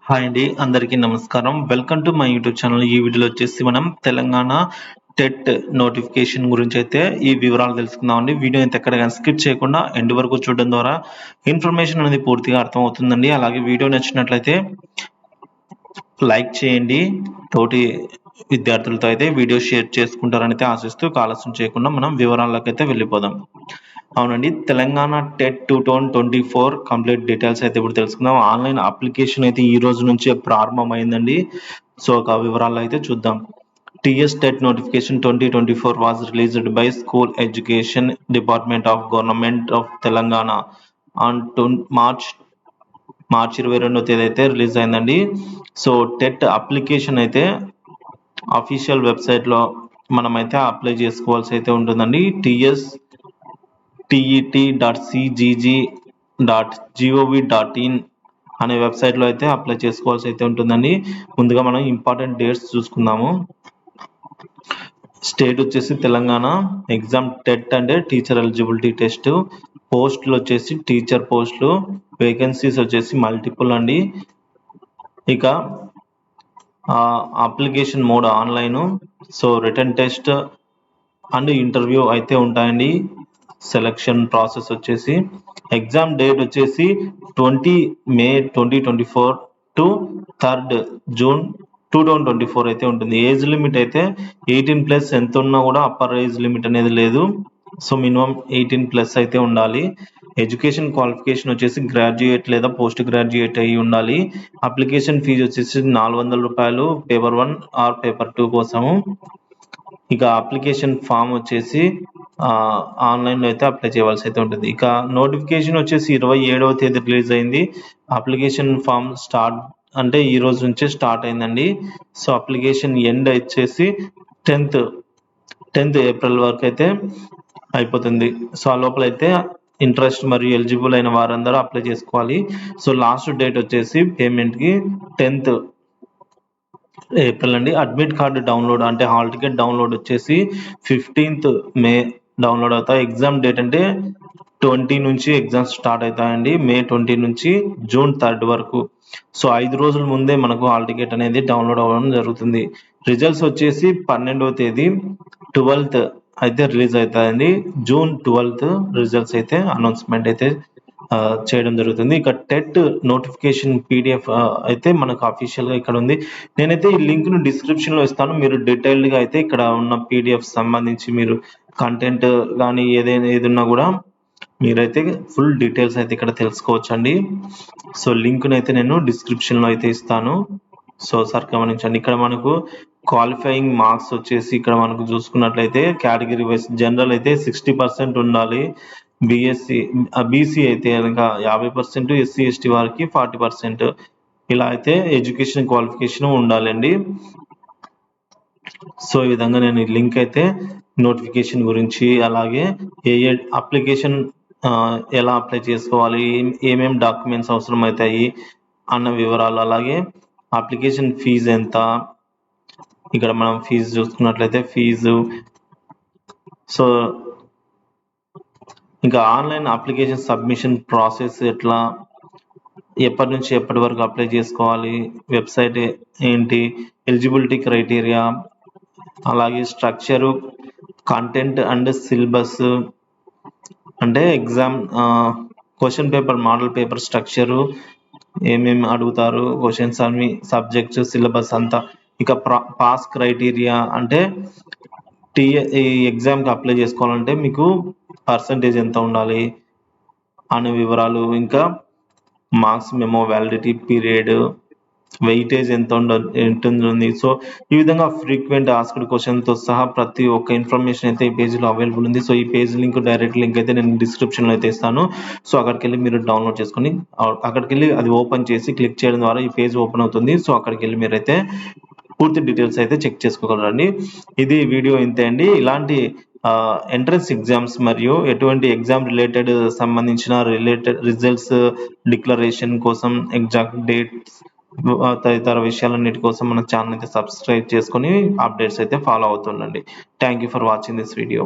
Hi అండి. అందరికీ నమస్కారం. Welcome to my YouTube channel. ఈ వీడియోలో వచ్చేసి మనం తెలంగాణ టెట్ నోటిఫికేషన్ గురించైతే ఈ వివరాలు తెలుసుకుందామండి. వీడియో అయితే ఎక్కడ గాని స్కిప్ చేయకుండా ఎండ్ వరకు చూడడం ద్వారా ఇన్ఫర్మేషన్ అనేది పూర్తిగా అర్థమవుతుందండి. అలాగే వీడియో నచ్చినట్లయితే లైక్ చేయండి. తోటి విద్యార్థులతో అయితే వీడియో షేర్ చేసుకుంటారని అయితే ఆశిస్తూ ఆలస్యం చేయకుండా మనం వివరాల్లోకైతే వెళ్ళిపోదాం. అవునండి. తెలంగాణ టెట్ 2024 కంప్లీట్ డీటెయిల్స్ అయితే ఇప్పుడు తెలుసుకుందాం. ఆన్‌లైన్ అప్లికేషన్ అయితే ఈ రోజు నుంచే ప్రారంభమైందండి. సో, వివరాల్లో అయితే చూద్దాం. TS TET notification 2024 was released by school education department of government of Telangana on March 22వ తేదీ అయితే రిలీజ్ అయిందండి. సో, టెట్ అప్లికేషన్ అయితే అఫీషియల్ వెబ్‌సైట్‌లో మనమైతే అప్లై చేసుకోవాల్సి అయితే ఉంటుందండి. tet.cgg.gov.in అనే వెబ్‌సైట్‌లో అయితే అప్లై చేసుకోవాల్సి అయితే ఉంటుందండి. ముందుగా మనం ఇంపార్టెంట్ డేట్స్ చూసుకుందాము. స్టేట్ వచ్చేసి తెలంగాణ. ఎగ్జామ్ టెట్ అంటే టీచర్ ఎలిజిబిలిటీ టెస్ట్. పోస్టులు వచ్చేసి టీచర్ పోస్టులు. వేకెన్సీస్ వచ్చేసి మల్టిపుల్ అండి. ఇక application mode online. So, written test and interview అయితే ఉంటాయండి. సెలక్షన్ ప్రాసెస్ వచ్చేసి ఎగ్జామ్ డేట్ వచ్చేసి 20 మే 2024 టు 3rd జూన్ 2024 అయితే ఉంటుంది. ఏజ్ లిమిట్ అయితే 18+ ఎంత ఉన్నా కూడా అప్పర్ ఏజ్ లిమిట్ అనేది లేదు. సో, మినిమం 18+ అయితే ఉండాలి. ఎడ్యుకేషన్ క్వాలిఫికేషన్ వచ్చేసి గ్రాడ్యుయేట్ లేదా పోస్ట్ గ్రాడ్యుయేట్ అయ్యి ఉండాలి. అప్లికేషన్ ఫీజు వచ్చేసి ₹400 పేపర్ 1 ఆర్ పేపర్ 2 కోసము. ఇక అప్లికేషన్ ఫామ్ వచ్చేసి ఆన్‌లైన్‌లో అయితే అప్లై చేయవలసి అయితే ఉంటుంది. ఇక నోటిఫికేషన్ వచ్చేసి 27వ తేదీ రిలీజ్ అయింది. అప్లికేషన్ ఫామ్ స్టార్ట్ అంటే ఈ రోజు నుంచే స్టార్ట్ అయిందండి. సో, అప్లికేషన్ ఎండ్ వచ్చేసి 10th ఏప్రిల్ వరకు అయితే అయిపోతుంది. సో, ఆ లోపల అయితే ఇంట్రెస్ట్ మరియు ఎలిజిబుల్ అయిన వారందరూ అప్లై చేసుకోవాలి. సో, లాస్ట్ డేట్ వచ్చేసి పేమెంట్‌కి 10th ఏప్రిల్ అండి. అడ్మిట్ కార్డ్ డౌన్‌లోడ్ అంటే హాల్ టికెట్ డౌన్‌లోడ్ వచ్చేసి 15th మే డౌన్‌లోడ్ అవుతాయి. ఎగ్జామ్ డేట్ అంటే 20 నుంచి ఎగ్జామ్స్ స్టార్ట్ అవుతాయండి. మే 20 నుంచి జూన్ 3rd వరకు. సో, 5 రోజుల ముందే మనకు హాల్ టికెట్ అనేది డౌన్‌లోడ్ అవ్వడం జరుగుతుంది. రిజల్ట్స్ వచ్చేసి 12వ తేదీ 12th అయితే రిలీజ్ అవుతాయండి. జూన్ 12th రిజల్ట్స్ అయితే అనౌన్స్‌మెంట్ అయితే చేయడం జరుగుతుంది. ఇక టెట్ నోటిఫికేషన్ పీడిఎఫ్ అయితే మనకు అఫీషియల్‌గా ఇక్కడ ఉంది. నేనైతే ఈ లింక్‌ను డిస్క్రిప్షన్‌లో ఇస్తాను. మీరు డీటెయిల్డ్‌గా అయితే ఇక్కడ ఉన్న పీడిఎఫ్ సంబంధించి మీరు కంటెంట్ గాని ఏదున్నా కూడా మీరైతే ఫుల్ డీటెయిల్స్ అయితే ఇక్కడ తెలుసుకోవచ్చండి. సో, లింక్‌నైతే నేను డిస్క్రిప్షన్‌లో అయితే ఇస్తాను. సో, గమనించండి. ఇక్కడ మనకు క్వాలిఫైయింగ్ మార్క్స్ వచ్చేసి ఇక్కడ మనకు చూసుకున్నట్లయితే కేటగిరీ వైస్ జనరల్ అయితే 60% ఉండాలి. బీసీ అయితే గనక 50%, ఎస్సీ, ఎస్టీ వారికి 40%. ఇలా అయితే ఎడ్యుకేషన్ క్వాలిఫికేషన్ ఉండాలండి. సో, ఈ విధంగా నేను ఈ లింక్ అయితే నోటిఫికేషన్ గురించి అలాగే అప్లికేషన్ ఎలా అప్లై చేసుకోవాలి, ఏమేం డాక్యుమెంట్స్ అవసరమవుతాయి అన్న వివరాలు, అలాగే అప్లికేషన్ ఫీజు ఎంత, ఇక్కడ మనం ఫీజు చూసుకున్నట్లయితే ఫీజు. సో, ఇంకా ఆన్‌లైన్ అప్లికేషన్ సబ్మిషన్ ప్రాసెస్ ఎట్లా, ఎప్పటి నుంచి ఎప్పటి వరకు అప్లై చేసుకోవాలి, వెబ్‌సైట్ ఏంటి, ఎలిజిబిలిటీ క్రైటీరియా, అలాగే స్ట్రక్చరు, కంటెంట్ అండ్ సిలబస్ అంటే exam question paper, model paper structure, ఏమేమి అడుగుతారు, క్వెషన్స్ అన్ని, సబ్జెక్ట్స్, సిలబస్ అంతా. ఇక పాస్ క్రైటీరియా అంటే ఈ ఎగ్జామ్‌కి అప్లై చేసుకోవాలంటే మీకు పర్సెంటేజ్ ఎంత ఉండాలి అనే వివరాలు, ఇంకా marks memo, validity period, weightage ఎంత ఉంటుంది. సో, ఈ విధంగా ఫ్రీక్వెంట్ ఆస్క్డ్ క్వెషన్‌తో సహా ప్రతి ఒక్క ఇన్ఫర్మేషన్ అయితే ఈ పేజ్‌లో అవైలబుల్ ఉంది. సో, ఈ పేజ్ లింక్, డైరెక్ట్ లింక్ అయితే నేను డిస్క్రిప్షన్‌లో అయితే ఇస్తాను. సో, అక్కడికెళ్ళి మీరు డౌన్‌లోడ్ చేసుకొని అక్కడికెళ్ళి అది ఓపెన్ చేసి క్లిక్ చేయడం ద్వారా ఈ పేజ్ ఓపెన్ అవుతుంది. సో, అక్కడికెళ్ళి మీరైతే పూర్తి డీటెయిల్స్ అయితే చెక్ చేసుకోగలరండి. ఇది వీడియో ఇంతే అండి. ఇలాంటి ఎంట్రన్స్ ఎగ్జామ్స్ మరియు ఎటువంటి ఎగ్జామ్ రిలేటెడ్ సంబంధించిన రిజల్ట్స్ డిక్లరేషన్ కోసం ఎగ్జాక్ట్ డేట్స్ తదితర విషయాలన్నిటి కోసం మన ఛానల్ అయితే సబ్స్క్రైబ్ చేసుకొని అప్డేట్స్ అయితే ఫాలో అవుతుండండి. Thank you for watching this video.